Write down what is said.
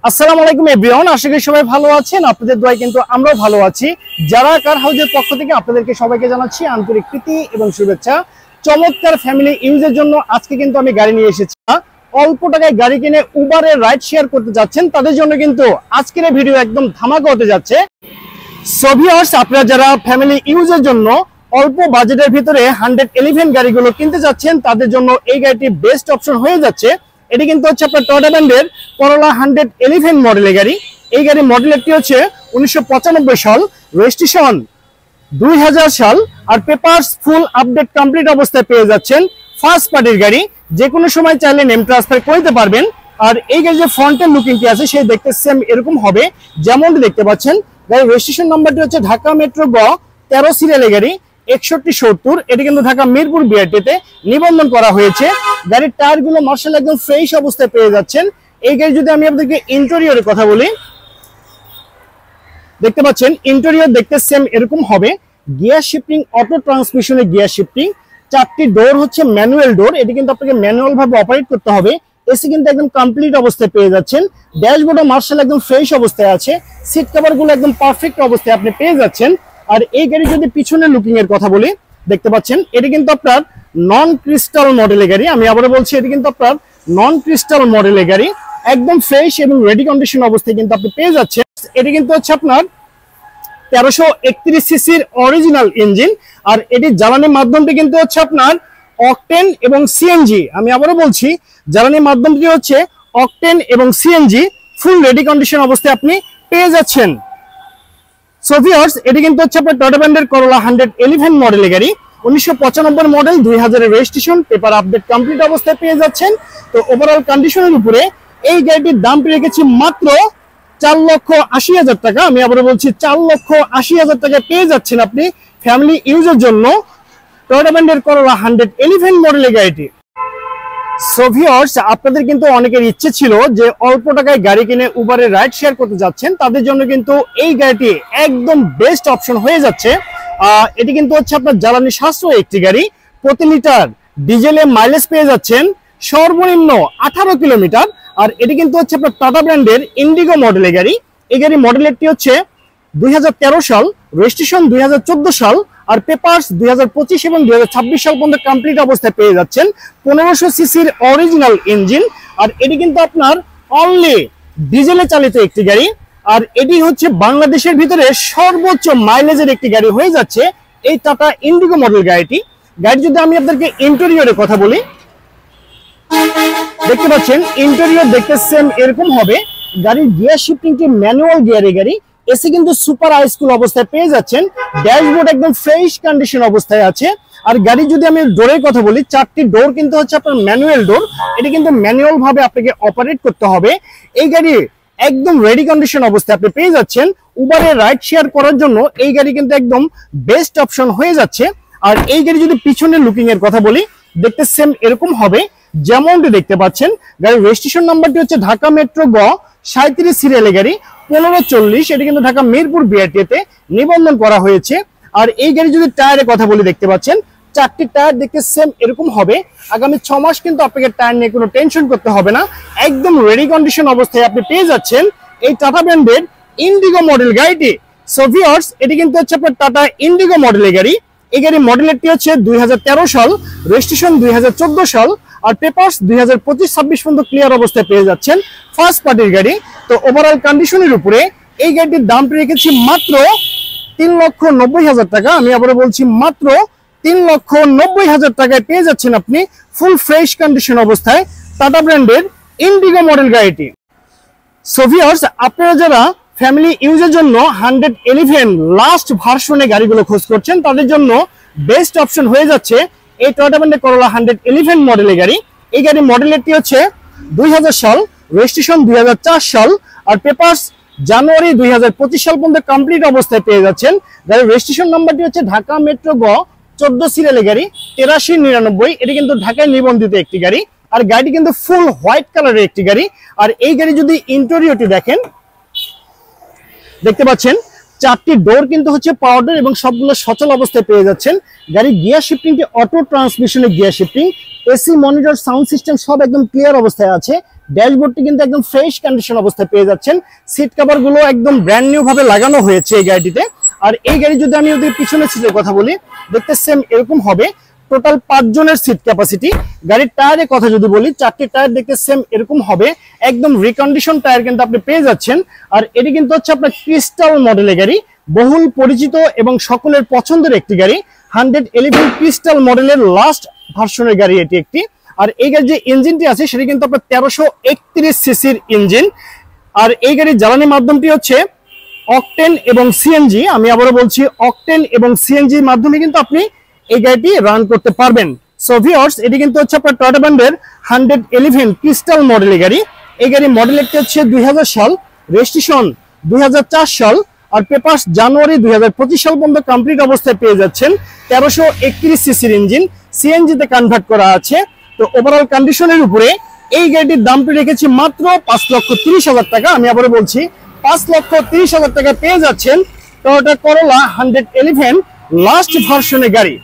আসসালামু আলাইকুম এভরিওয়ান, আশা করি সবাই ভালো আছেন। আপনাদের দোয়ায় কিন্তু আমরাও ভালো আছি। যারা কার হাউজের পক্ষ থেকে আপনাদেরকে সবাইকে জানাচ্ছি আন্তরিক প্রীতি এবং শুভেচ্ছা। চমৎকার ফ্যামিলি ইউজের জন্য আজকে কিন্তু আমি গাড়ি নিয়ে এসেছি। অল্প টাকায় গাড়ি কিনে উবারে রাইড শেয়ার করতে যাচ্ছেন তাদের জন্য কিন্তু আজকের এই ভিডিও একদম ধামাকা হতে যাচ্ছে। সো ভিউয়ার্স, আপনারা যারা ফ্যামিলি ইউজের জন্য অল্প বাজেটের ভিতরে 111 গাড়িগুলো কিনতে যাচ্ছেন তাদের জন্য এই গাড়িটি বেস্ট অপশন হয়ে যাচ্ছে। এটি কিন্তু হচ্ছে আপনার টয়োটা ব্র্যান্ডের করোলা 111 মডেলের গাড়ি। এই গাড়ির মডেলটি হচ্ছে 1995 সাল, রেজিস্ট্রেশন 2000 সাল, আর পেপারস ফুল আপডেট কমপ্লিট অবস্থায় পেয়ে যাচ্ছেন। ফার্স্ট পার্টির গাড়ি, যে কোনো সময় চাইলে নেম ট্রান্সফার করতে পারবেন। আর এই গাড়ির যে ফ্রন্টের লুকিংটি আছে সেই দেখতে সেম এরকম হবে যেমনটি দেখতে পাচ্ছেন। গাড়ির রেজিস্ট্রেশন নাম্বারটি হচ্ছে ঢাকা মেট্রো গ 13 সিরিয়ালের গাড়ি 6170। এটি কিন্তু ঢাকা মিরপুর বিআরটিতে নিবন্ধন করা হয়েছে। গাড়ির টায়ার গুলো মার্শাল একদম ফ্রেশ অবস্থায় পেয়ে যাচ্ছেন। এই গাড়ি যদি আমি আপনাদেরকে ইন্টেরিয়রের কথা বলি, দেখতে পাচ্ছেন ইন্টেরিয়র দেখতে সেম এরকম হবে। গিয়ার শিফটিং, অটো ট্রান্সমিশনের গিয়ার শিফটিং, 4টি ডোর হচ্ছে ম্যানুয়াল ডোর। এটি কিন্তু আপনাকে ম্যানুয়াল ভাবে অপারেট করতে হবে। এসি কিন্তু একদম কমপ্লিট অবস্থায় পেয়ে যাচ্ছেন। ড্যাশবোর্ডও মার্শাল একদম ফ্রেশ অবস্থায় আছে। সিট কভার গুলো একদম পারফেক্ট অবস্থায় আপনি পেয়ে যাচ্ছেন। আর এই গাড়ি যদি পিছনের লুকিং এর কথা বলি, দেখতে পাচ্ছেন এটি কিন্তু আপনার নন ক্রিস্টাল মডেলের গাড়ি। আমি আবারও বলছি, এটি কিন্তু আপনার নন ক্রিস্টাল মডেলের গাড়ি, একদম ফ্রেশ এবং রেডি কন্ডিশন অবস্থায় কিন্তু আপনি পেয়ে যাচ্ছেন। এটি কিন্তু হচ্ছে আপনার 1331 সিসির অরিজিনাল ইঞ্জিন। আর এটি জ্বালানি মাধ্যমটি কিন্তু হচ্ছে আপনার অকটেন এবং সিএনজি। আমি আবারও বলছি, জ্বালানি মাধ্যমটি হচ্ছে অকটেন এবং সিএনজি, ফুল রেডি কন্ডিশন অবস্থায় আপনি পেয়ে যাচ্ছেন। সো ভিউয়ার্স, এটি কিন্তু হচ্ছে আপনার টয়োটা ব্র্যান্ডের করোলা 111 মডেলের গাড়ি, 1995 মডেল, 2000 এর রেজিস্ট্রেশন, পেপার আপডেট কমপ্লিট অবস্থায় পেয়ে যাচ্ছেন। তো ওভারঅল কন্ডিশনের উপরে এই গাড়িটির দাম রেখেছি মাত্র 4,80,000 টাকা। আমি আবারও বলছি, 4,80,000 টাকা পেয়ে যাচ্ছেন আপনি ফ্যামিলি ইউজের জন্য টয়োটা ব্র্যান্ডের করোলা 111 মডেলের গাড়িটি। সো ভিউয়ার্স, আপনাদের কিন্তু অনেকের ইচ্ছে ছিল যে অল্প টাকায় গাড়ি কিনে উবারে রাইড শেয়ার করতে যাচ্ছেন, তাদের জন্য কিন্তু এই গাড়িটি একদম বেস্ট অপশন হয়ে যাচ্ছে। এটি কিন্তু হচ্ছে আপনার জ্বালানি সাশ্রয়ী একটি গাড়ি। প্রতি লিটার ডিজেলে মাইলেজ পেয়ে যাচ্ছেন সর্বনিম্ন 18 কিলোমিটার। আর এটি কিন্তু হচ্ছে আপনার টাটা ব্র্যান্ডের ইন্ডিগো মডেলের গাড়ি। এই গাড়ির মডেলেরটি হচ্ছে 2013 সাল, রেজিস্ট্রেশন 2014 সাল, আর পেপারস 2025 এবং 2026 সাল পর্যন্ত কমপ্লিট অবস্থায় পেয়ে যাচ্ছেন। 1500 সিসির অরিজিনাল ইঞ্জিন। আর এটি কিন্তু আপনার অনলি ডিজেলে চালিত একটি গাড়ি। আর এটি হচ্ছে বাংলাদেশের ভিতরে সর্বোচ্চ মাইলেজের একটি গাড়ি হয়ে যাচ্ছে এই টাটা ইন্ডিগো মডেল গাড়িটি। গাড়ি যদি আমি আপনাদেরকে ইন্টেরিয়রের কথা বলি, দেখতে পাচ্ছেন ইন্টেরিয়র দেখতে সেম এরকম হবে। গাড়ির গিয়ার শিফটিংটি ম্যানুয়াল গিয়ারের গাড়ি। এসি কিন্তু সুপার হাইস্কুল অবস্থায় পেয়ে যাচ্ছেন। ড্যাশবোর্ড একদম ফ্রেশ কন্ডিশন অবস্থায় আছে। আর গাড়ি যদি আমি ডোরের কথা বলি, 4টি ডোর কিন্তু হচ্ছে আপনার ম্যানুয়াল ডোর। এটি কিন্তু ম্যানুয়াল ভাবে আপনাকে অপারেট করতে হবে। এই গাড়ি একদম রেডি কন্ডিশন অবস্থায় আপনি পেয়ে যাচ্ছেন। উবারে রাইড শেয়ার করার জন্য এই গাড়ি কিন্তু একদম বেস্ট অপশন হয়ে যাচ্ছে। আর এই গাড়ি যদি পিছনের লুকিং এর কথা বলি, দেখতে সেম এরকম হবে যেমনটি দেখতে পাচ্ছেন। গাড়ির রেজিস্ট্রেশন নাম্বারটি হচ্ছে ঢাকা মেট্রো গ 37 সিরিয়ালের গাড়ি 1540। এটি কিন্তু ঢাকা মিরপুর বিআরটিতে নিবন্ধন করা হয়েছে। আর এই গাড়ি যদি টায়ারের কথা বলি, দেখতে পাচ্ছেন 4টি টায়ার দেখতে সেম এরকম হবে। আগামী 6 মাস কিন্তু আপনাকে টায়ার নিয়ে কোনো টেনশন করতে হবে না। একদম রেডি কন্ডিশন অবস্থায় আপনি পেয়ে যাচ্ছেন এই টাটা ব্র্যান্ডের ইন্ডিগো মডেল গাড়িটি। সো ভিউয়ার্স, এটি কিন্তু হচ্ছে আপনার টাটা ইন্ডিগো মডেলের গাড়ি। এই গাড়ির মডেলেরটি হচ্ছে 2013 সাল, রেজিস্ট্রেশন 2014 সাল, আর পেপারস 2025-26 পর্যন্ত ক্লিয়ার অবস্থায় পেয়ে যাচ্ছেন। ফার্স্ট পার্টির গাড়ি। তো ওভারঅল কন্ডিশনের উপরে এই গাড়িটির দাম রেখেছি মাত্র 3,90,000 টাকা। আমি আবারও বলছি, মাত্র 3,90,000 টাকায় পেয়ে যাচ্ছেন আপনি ফুল ফ্রেশ কন্ডিশন অবস্থায় টাটা ব্র্যান্ডের ইন্ডিগো মডেল গাড়িটি। সো ভিউয়ার্স, আপনারা যারা ফ্যামিলি ইউজের জন্য 111 লাস্ট ভার্সনে গাড়িগুলো খোঁজ করছেন তাদের জন্য বেস্ট অপশন হয়ে যাচ্ছে এই টয়োটা ব্র্যান্ডের করোলা 111 মডেলের গাড়ি। এই গাড়ির মডেলেরটি হচ্ছে 2000 সাল, রেজিস্ট্রেশন 2004 সাল, আর পেপারস জানুয়ারি 2025 সাল পর্যন্ত কমপ্লিট অবস্থায় পেয়ে যাচ্ছেন। গাড়ির রেজিস্ট্রেশন নাম্বারটি হচ্ছে ঢাকা মেট্রো গ 14 সিরিয়ালের গাড়ি 8399। এটি কিন্তু ঢাকায় নিবন্ধিত একটি গাড়ি। আর গাড়িটি কিন্তু ফুল হোয়াইট কালারের একটি গাড়ি। আর এই গাড়ি যদি ইন্টেরিয়রটি দেখেন, দেখতে পাচ্ছেন 4টি ডোর কিন্তু হচ্ছে পাওয়ার ডোর এবং সবগুলো সচল অবস্থায় পেয়ে যাচ্ছেন। গাড়ির গিয়ার শিফটিংটি অটো ট্রান্সমিশনের gear shifting. AC monitor sound system সব একদম ক্লিয়ার অবস্থায় আছে। ড্যাশবোর্ডটি কিন্তু একদম ফ্রেশ কন্ডিশন অবস্থায় পেয়ে যাচ্ছেন। সিট কভার গুলো একদম ব্র্যান্ড নিউ ভাবে লাগানো হয়েছে এই গাড়িটিতে। আর এই গাড়ি যদি আমি ওদের পিছনের সিটের কথা বলি, দেখতে সেম এরকম হবে। টোটাল 5 জনের সিট ক্যাপাসিটি। গাড়ির টায়ারের কথা যদি বলি, 4টি টায়ার দেখতে সেম এরকম হবে, একদম রিকন্ডিশন টায়ার কিন্তু আপনি পেয়ে যাচ্ছেন। আর এটি কিন্তু হচ্ছে আপনার ক্রিস্টাল মডেলের গাড়ি, বহুল পরিচিত এবং সকলের পছন্দের একটি গাড়ি। 111 ক্রিস্টাল মডেলের লাস্ট ভার্সনের গাড়ি এটি একটি। আর এই গাড়ির যে ইঞ্জিনটি আছে সেটি কিন্তু আপনার 1331 সিসির ইঞ্জিন। আর এই গাড়ির জ্বালানি মাধ্যমটি হচ্ছে অকটেন এবং সিএনজি। আমি আবারও বলছি, অকটেন এবং সিএনজির মাধ্যমে কিন্তু আপনি এই গাড়িটি রান করতে পারবেন। সো ভিউয়ার্স, এটি কিন্তু হচ্ছে আপনার টয়োটা ব্র্যান্ডের 111 ক্রিস্টাল মডেলের গাড়ি। এই গাড়ি মডেল একটি হচ্ছে 2000 সাল, রেজিস্ট্রেশন 2004 সাল, আর পেপারস জানুয়ারি 2025 সাল পর্যন্ত কমপ্লিট অবস্থায় পেয়ে যাচ্ছেন। 1331 সিসির ইঞ্জিন, সিএনজিতে কনভার্ট করা আছে। তো ওভারঅল কন্ডিশনের উপরে এই গাড়িটির দামটি রেখেছি মাত্র 5,30,000 টাকা। আমি আবারও বলছি, 5,30,000 টাকা পেয়ে যাচ্ছেন টয়োটা করোলা 111 লাস্ট ভার্সনের গাড়ি।